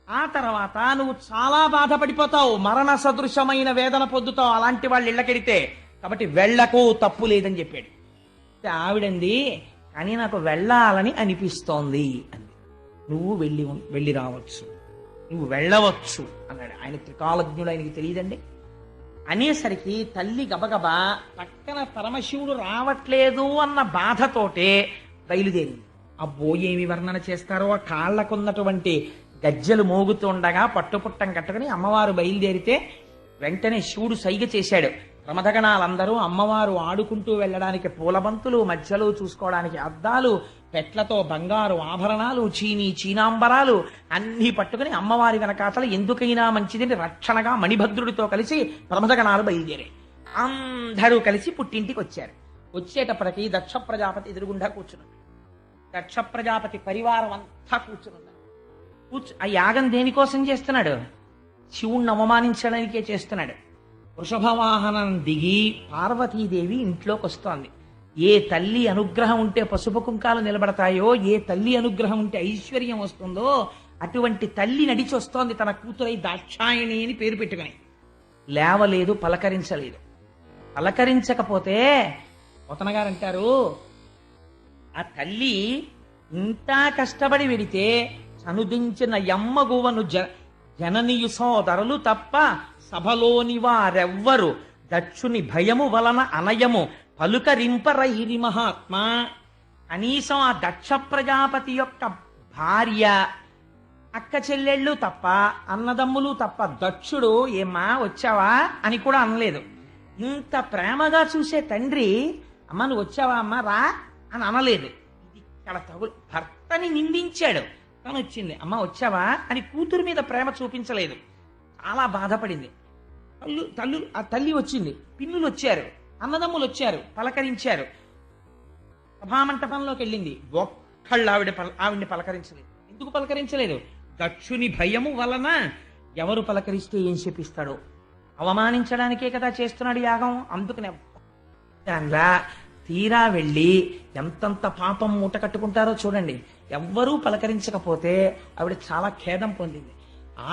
ఆ తర్వాత నువ్వు చాలా బాధపడిపోతావు, మరణ సదృశమైన వేదన పొందుతావు అలాంటి వాళ్ళు ఇళ్ళకెడితే. కాబట్టి వెళ్ళకు, తప్పు లేదని చెప్పాడు. ఆవిడంది, కానీ నాకు వెళ్ళాలని అనిపిస్తోంది అంది. నువ్వు వెళ్ళి రావచ్చు, నువ్వు వెళ్ళవచ్చు అన్నాడు. ఆయన త్రికాలజ్ఞుడు, ఆయనకి తెలియదండి. అనేసరికి తల్లి గబగబా పక్కన పరమశివుడు రావట్లేదు అన్న బాధతోటే బయలుదేరింది. అబ్బో ఏమి వర్ణన చేస్తారో, ఆ కాళ్లకున్నటువంటి గజ్జలు మోగుతుండగా పట్టుపుట్టం కట్టుకుని అమ్మవారు బయలుదేరితే వెంటనే శివుడు సైగ చేశాడు. ప్రమథగణాలందరూ అమ్మవారు ఆడుకుంటూ వెళ్ళడానికి పూలబంతులు, మధ్యలో చూసుకోవడానికి అద్దాలు, పెట్లతో బంగారు ఆభరణాలు, చీనాంబరాలు అన్నీ పట్టుకుని అమ్మవారి వెనకాతల ఎందుకైనా మంచిదని రక్షణగా మణిభద్రుడితో కలిసి ప్రమథగణాలు బయలుదేరాయి. అందరూ కలిసి పుట్టింటికి వచ్చారు. వచ్చేటప్పటికి దక్ష ప్రజాపతి ఎదురుగుండా కూర్చున్నాడు. దక్ష ప్రజాపతి పరివారం అంతా కూర్చున్నారు. ఆ యాగం దేనికోసం చేస్తున్నాడు? శివుణ్ణి అవమానించడానికే చేస్తున్నాడు. వృషభవాహనం దిగి పార్వతీదేవి ఇంట్లోకి వస్తోంది. ఏ తల్లి అనుగ్రహం ఉంటే పసుపు కుంకాలు నిలబడతాయో, ఏ తల్లి అనుగ్రహం ఉంటే ఐశ్వర్యం వస్తుందో, అటువంటి తల్లి నడిచి వస్తోంది తన కూతురై దాక్షాయణి అని పేరు పెట్టుకుని. లేవలేదు, పలకరించలేదు. పలకరించకపోతే పోతనగారు అంటారు, ఆ తల్లి ఇంత కష్టపడి వెడితే అనుదించిన యమ్మగువను జననియు సోదరులు తప్ప సభలోని వారెవ్వరు దక్షుని భయము వలన అనయము పలుకరింపరైరి మహాత్మా. కనీసం ఆ దక్ష ప్రజాపతి యొక్క భార్య, అక్క చెల్లెళ్ళు తప్ప, అన్నదమ్ములు తప్ప దక్షుడు ఏమా వచ్చావా అని కూడా అనలేదు. ఇంత ప్రేమగా చూసే తండ్రి అమ్మ నువ్వు వచ్చావా అమ్మ రా అని అనలేదు. ఇది ఇక్కడ భర్తని నిందించాడు. తను వచ్చింది, అమ్మ వచ్చావా అని కూతురు మీద ప్రేమ చూపించలేదు. చాలా బాధపడింది. ఆ తల్లి వచ్చింది, పిన్నులు వచ్చారు, అన్నదమ్ములు వచ్చారు, పలకరించారు. సభామంటపంలోకి వెళ్ళింది, ఒక్కళ్ళు ఆవిడ్ని పలకరించలేదు. ఎందుకు పలకరించలేదు? దక్షుని భయము వలన ఎవరు పలకరిస్తే ఏం చెప్పిస్తాడో, అవమానించడానికే కదా చేస్తున్నాడు యాగం. అందుకనే దానిలా తీరా వెళ్ళి ఎంతంత పాపం మూట కట్టుకుంటారో చూడండి. ఎవ్వరూ పలకరించకపోతే ఆవిడ చాలా ఖేదం పొందింది.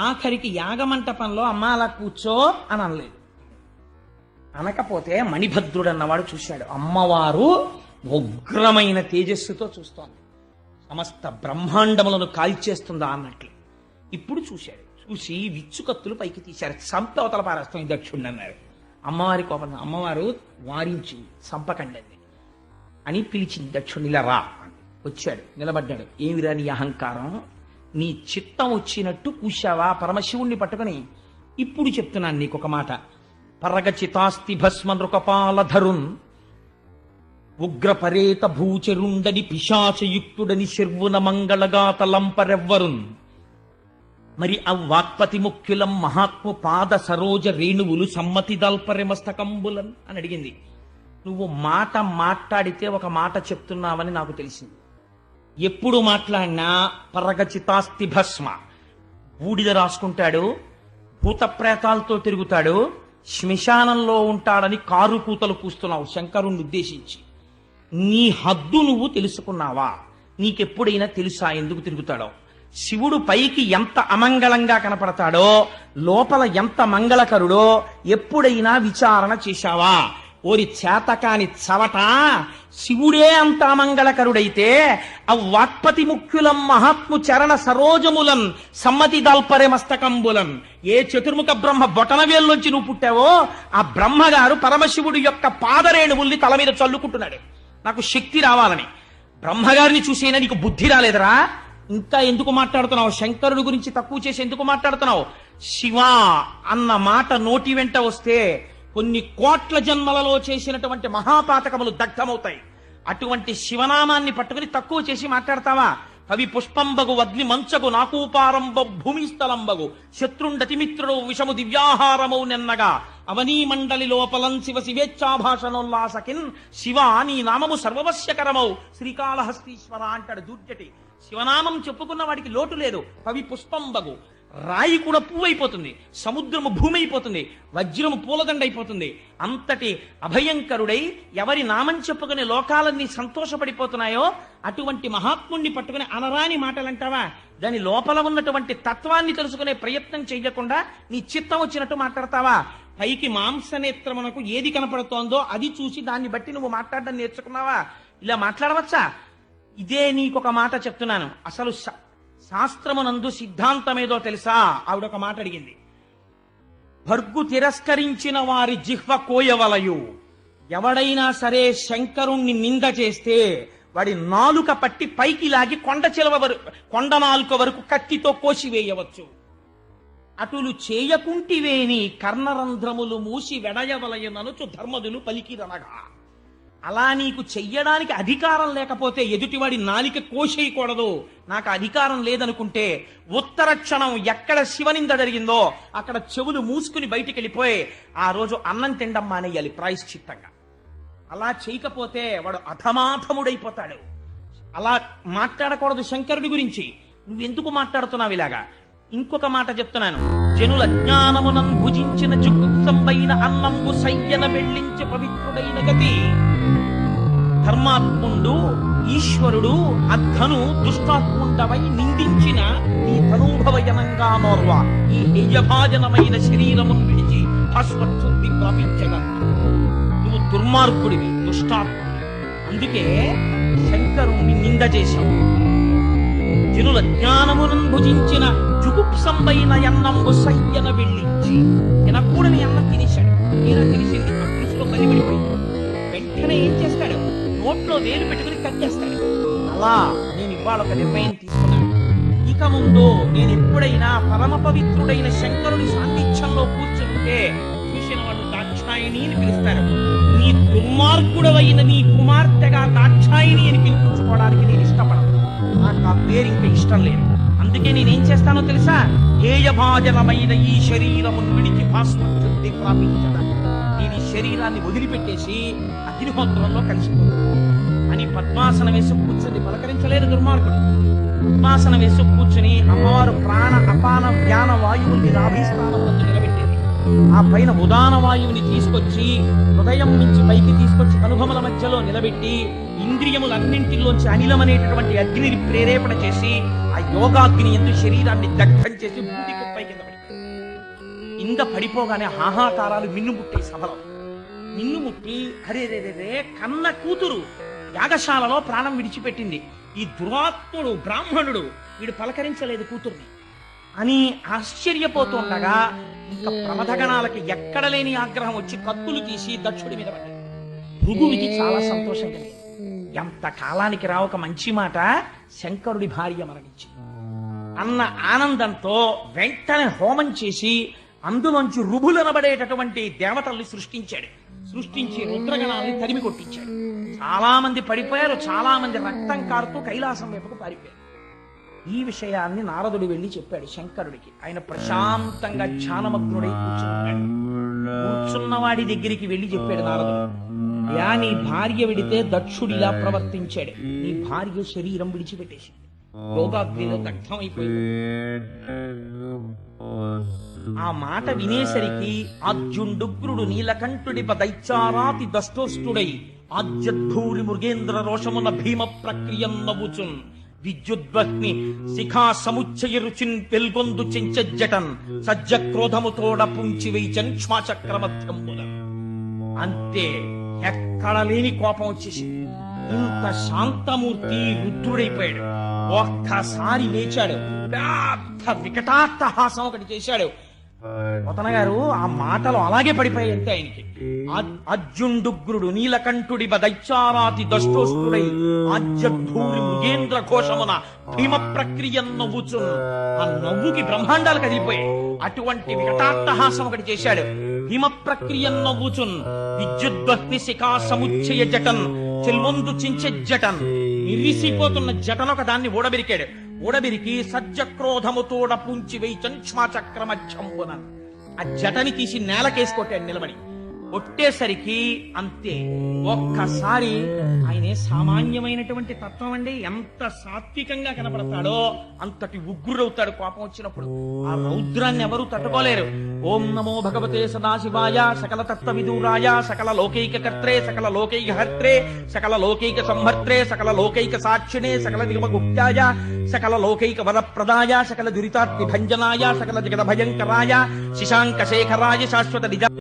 ఆఖరికి యాగమంటపంలో అమ్మ అలా కూర్చో అని అనలేదు. అనకపోతే మణిభద్రుడు అన్నవాడు చూశాడు. అమ్మవారు ఉగ్రమైన తేజస్సుతో చూస్తోంది, సమస్త బ్రహ్మాండములను కాల్చేస్తుందా అన్నట్లు. ఇప్పుడు చూశాడు. చూసి విచ్చుకత్తులు పైకి తీశారు. చంప అవతల పారేస్తాం దక్షుణ్ణి అన్నారు. అమ్మవారి కోపం. అమ్మవారు వారించింది, చంపకండి అని పిలిచింది. దక్షుణ్ణి ఇలా రా. వచ్చాడు, నిలబడ్డాడు. ఏమిరా నీ అహంకారం? నీ చిత్తం వచ్చినట్టు కూశావా పరమశివుణ్ణి పట్టుకుని? ఇప్పుడు చెప్తున్నాను నీకొక మాట. పరగచితాస్తి భస్మ నృకపాలధరున్ ఉగ్రపరేత భూచరుండని పిశాచయుక్తుడని శర్వున మంగళగాతలంపరెవ్వరున్ మరి అవ్వాక్పతి ముఖ్యులం మహాత్ము పాద సరోజ రేణువులు సమ్మతి దల్పరె మస్తకంబులన్ అని అడిగింది. నువ్వు మాట మాట్లాడితే ఒక మాట చెప్తున్నావని నాకు తెలిసింది. ఎప్పుడు మాట్లాడినా పరగచితాస్తి భస్మ, బూడిద రాసుకుంటాడు, భూతప్రేతాలతో తిరుగుతాడు, శ్మశానంలో ఉంటాడని కారు కూతలు కూస్తున్నావు శంకరుణ్ణి ఉద్దేశించి. నీ హద్దు నువ్వు తెలుసుకున్నావా? నీకెప్పుడైనా తెలుసా ఎందుకు తిరుగుతాడో? శివుడు పైకి ఎంత అమంగళంగా కనపడతాడో లోపల ఎంత మంగళకరుడో ఎప్పుడైనా విచారణ చేశావా? ఓరి చేతకాని చవట, శివుడే అంత అమంగళకరుడైతే అవ్వాక్పతి ముఖ్యులం మహాత్ము చరణ సరోజములం సమ్మతి దల్పరె మస్తకంబులం. ఏ చతుర్ముఖ బ్రహ్మ బొటనవేల్లోంచి నువ్వు పుట్టావో ఆ బ్రహ్మగారు పరమశివుడు యొక్క పాదరేణువుల్ని తల మీద చల్లుకుంటున్నాడు నాకు శక్తి రావాలని. బ్రహ్మగారిని చూసేనా నీకు బుద్ధి రాలేదరా? ఇంకా ఎందుకు మాట్లాడుతున్నావు? శంకరుడు గురించి తక్కువ చేసి ఎందుకు మాట్లాడుతున్నావు? శివ అన్న మాట నోటి వెంట వస్తే కొన్ని కోట్ల జన్మలలో చేసినటువంటి మహాపాతకములు దగ్ధమవుతాయి. అటువంటి శివనామాన్ని పట్టుకుని తక్కువ చేసి మాట్లాడతావా? కవి పుష్పంబగు వగ్ని మంచగు నాకూపారంబ భూమిస్థలంబగు శత్రుండతిమిత్రుడు విషము దివ్యాహారమౌ నెన్నగా అవనీ మండలి లోపలం శివ శివేచ్ఛాభాషణోల్లాసకిన్ శివ నీ నామము సర్వవశ్యకరమౌ శ్రీకాళహస్తీశ్వర అంటాడు దూర్జటి. శివనామం చెప్పుకున్న వాడికి లోటు లేదు. కవి పుష్పంబగు రాయి కూడా పువ్వు అయిపోతుంది, సముద్రము భూమి అయిపోతుంది, వజ్రము పూలదండ అయిపోతుంది. అంతటి అభయంకరుడై ఎవరి నామం చెప్పుకుని లోకాలన్నీ సంతోషపడిపోతున్నాయో అటువంటి మహాత్ముణ్ణి పట్టుకుని అనరాని మాటలంటావా? దాని లోపల ఉన్నటువంటి తత్వాన్ని తెలుసుకునే ప్రయత్నం చెయ్యకుండా నీ చిత్తం వచ్చినట్టు మాట్లాడతావా? పైకి మాంసనేత్రమునకు ఏది కనపడుతోందో అది చూసి దాన్ని బట్టి నువ్వు మాట్లాడడం నేర్చుకున్నావా? ఇలా మాట్లాడవచ్చా? ఇదే నీకొక మాట చెప్తున్నాను. అసలు శాస్త్రమునందు సిద్ధాంతమేదో తెలుసా? ఆవిడొక మాట అడిగింది. భర్గు తిరస్కరించిన వారి జిహ్వ కోయవలయు. ఎవడైనా సరే శంకరుణ్ణి నింద చేస్తే వాడి నాలుక పట్టి పైకి లాగి కొండ నాలుక వరకు కత్తితో కోసివేయవచ్చు. అటులు చేయకుంటివేని కర్ణరంధ్రములు మూసి వెడయవలయననుచు ధర్మదులు పలికిరనగా. అలా నీకు చెయ్యడానికి అధికారం లేకపోతే ఎదుటివాడి నాలిక కోసేయకూడదు, నాకు అధికారం లేదనుకుంటే ఉత్తర క్షణం ఎక్కడ శివనింద జరిగిందో అక్కడ చెవులు మూసుకుని బయటికి వెళ్ళిపోయి ఆ రోజు అన్నం తినడం మానేయాలి ప్రాయశ్చిత్తంగా. అలా చేయకపోతే వాడు అధమాధముడైపోతాడు. అలా మాట్లాడకూడదు శంకరుడి గురించి. నువ్వెందుకు మాట్లాడుతున్నావు ఇలాగా? ఇంకొక మాట చెప్తున్నాను. జనుల జ్ఞానమునం భుజించిన జుగుప్సంబైన అన్నంబు సయ్యన వెళ్ళించి పవిత్రుడైన గతి. ధర్మాత్ముండు ఈశ్వరుడు అద్ధను దుష్టాత్ముండవై నిందించిన నీ తనూభవయనంగా నోర్వ ఈ హేయభాజనమైన శరీరమును విడిచి భస్మశుద్ధి ప్రాపించగలవు. నువ్వు దుర్మార్గుడివి, దుష్టాత్ముడివి. అందుకే శంకరుణ్ణి నింద చేశావు. జనుల జ్ఞానమును భుజించిన జుగుప్సంబైన అన్నంబు సయ్యన వెళ్ళించి. తినకూడని అన్నం తినేశాడు, ఇలా తినేసింది ఆ పులుసులో బలిపడిపోయింది. వెంటనే ఏం చేస్తాడు? నోట్లో వేలు పెట్టుకుని కట్టేస్తాడు. అలా నేను ఇవాళ ఒక నిర్ణయం తీసుకున్నాను. ఇక ముందు నేను ఎప్పుడైనా పరమ పవిత్రుడైన శంకరుడి సాన్నిధ్యంలో కూర్చుంటే చూసిన వాళ్ళు దాక్షాయిణి అని పిలుస్తారు. నీ దుర్మార్గుడవైన నీ కుమార్తెగా దాక్షాయిణి అని పిలిపించుకోవడానికి నేను ఇష్టపడను. నాకు ఆ పేరు ఇంకా ఇష్టం లేదు. అందుకే నేనేం చేస్తానో తెలుసా? హేయభాజనమైన ఈ శరీరమును విడిచి భాస్మశుద్ధి ప్రాపించడం. నేను ఈ శరీరాన్ని వదిలిపెట్టేసి అగ్నిహోత్రంలో కలిసిపోతాను అని పద్మాసనం వేసి కూర్చుని పలకరించలేదు దుర్మార్గుడు. పద్మాసనం వేసి కూర్చుని అమ్మవారు ప్రాణ అపాన వ్యాన వాయువుని నాభీస్థానం వద్ద నిలబెట్టేది. ఆ పైన ఉదాన వాయువుని తీసుకొచ్చి హృదయం నుంచి పైకి తీసుకొచ్చి కనుభముల మధ్యలో నిలబెట్టి ఇంద్రియములన్నింటిలోంచి అనిలమనేటటువంటి అగ్నిని ప్రేరేపణ చేసి ఆ యోగాగ్ని ఎందు శరీరాన్ని దగ్ధం చేసి బూది కుప్పై కింద కింద పడిపోగానే హాహాకారాలు మిన్నుముట్టే సభలో. మిన్నుముట్టి హరేరేరే కన్న కూతురు యాగశాలలో ప్రాణం విడిచిపెట్టింది. ఈ దురాత్ముడు బ్రాహ్మణుడు వీడు పలకరించలేదు కూతుర్ని అని ఆశ్చర్యపోతుండగా ఇంకా ప్రమథగణాలకి ఎక్కడ లేని ఆగ్రహం వచ్చి కత్తులు తీసి దక్షుడి మీద పడ్డాడు. భృగువికి చాలా సంతోషం కలిగింది. ఎంత కాలానికి రా ఒక మంచి మాట, శంకరుడి భార్య మరణించింది అన్న ఆనందంతో వెంటనే హోమం చేసి అందులోంచి రుభులనబడేటటువంటి దేవతల్ని సృష్టించాడు. సృష్టించి రుద్రగణాలని తరిమి కొట్టించాడు. చాలా మంది పడిపోయారు, చాలా మంది రక్తం కారుతూ కైలాసం వైపుకు పారిపోయారు. ఈ విషయాన్ని నారదుడు వెళ్లి చెప్పాడు శంకరుడికి. ఆయన ప్రశాంతంగా ధ్యానమగ్నుడై కూర్చున్నాడు. కూర్చున్నవాడి దగ్గరికి వెళ్లి చెప్పాడు నారదుడు, యా నీ భార్య విడితే దక్షుడిలా ప్రవర్తించాడు. నీ భార్య శరీరం విడిచిపెట్టేసింది, యోగాగ్నిలో దగ్ధమైపోయింది. ఆ మాట వినేసరికి అర్జునుడుగ్రుడు నీలకంఠుడి దైత్యారాతి దష్టోష్టుడై ఆజ్యద్ధూరి మృగేంద్ర రోషమున భీమ ప్రక్రియం నవ్వుచున్ విద్యుద్వహ్ని శిఖా సముచ్చయ రుచిన్ పెల్గొందు చెంచజ్జటన్ సజ్జ క్రోధముతోడ పుంచి వైచన్ శ్వాచక్రమధ్యంబుల. అంతే, ఎక్కడ లేని కోపం వచ్చేసి ఇంత శాంతమూర్తి రుద్రుడైపోయాడు. ఒక్కసారి లేచాడు, పెద్ద వికటాట్టహాసం ఒకటి చేశాడు. పోతన గారు ఆ మాటలు అలాగే పడిపోయాయి అంతే ఆయనకి. అర్జునుడుగ్రుడు నీలకంఠుడి దైత్యారాతి దష్టోష్టుడై ఆజ్యద్ధూరి మృగేంద్ర ఘోషమున భీమ ప్రక్రియ నవ్వుచున్. ఆ నవ్వుకి బ్రహ్మాండాలు కదిలిపోయాయి. అటువంటి వికటాట్టహాసం ఒకటి చేశాడు. భీమ ప్రక్రియ నవ్వుచున్ విద్యుద్వహ్ని శిఖా సముచ్చయ జటన్ చెల్వందు చించె జటన్. ఇరిసిపోతున్న జటన్ ఒక దాన్ని ఊడబెరికాడు. ఊడబెరికి సజ్జక్రోధముతోడ పుంచి వైచన్ శ్వాచక్రమధ్యంబునన్. ఆ జటని తీసి నేలకేసి కొట్టాడు నిలబడి. కొట్టేసరికి అంతే. ఒక్కసారి ఆయనే సామాన్యమైనటువంటి తత్వం అండి. ఎంత సాత్వికంగా కనపడతాడో అంతటి ఉగ్రుడవుతాడు కోపం వచ్చినప్పుడు. ఆ రౌద్రాన్ని ఎవరూ తట్టుకోలేరు. ఓం నమో భగవతే సదాశివాయ సకల తత్వ విదూరాయ సకల లోకైక కర్త్రే సకల లోకైక హర్త్రే సకల లోకైక సంహర్త్రే సకల లోకైక సాక్షిణే సకల నిగమ గుప్తాయ సకల లోకైక వరప్రదాయ సకల దురితాత్మి భంజనాయ సకల జగద భయంకరాయ శశాంక శేఖరాయ శాశ్వత నిజ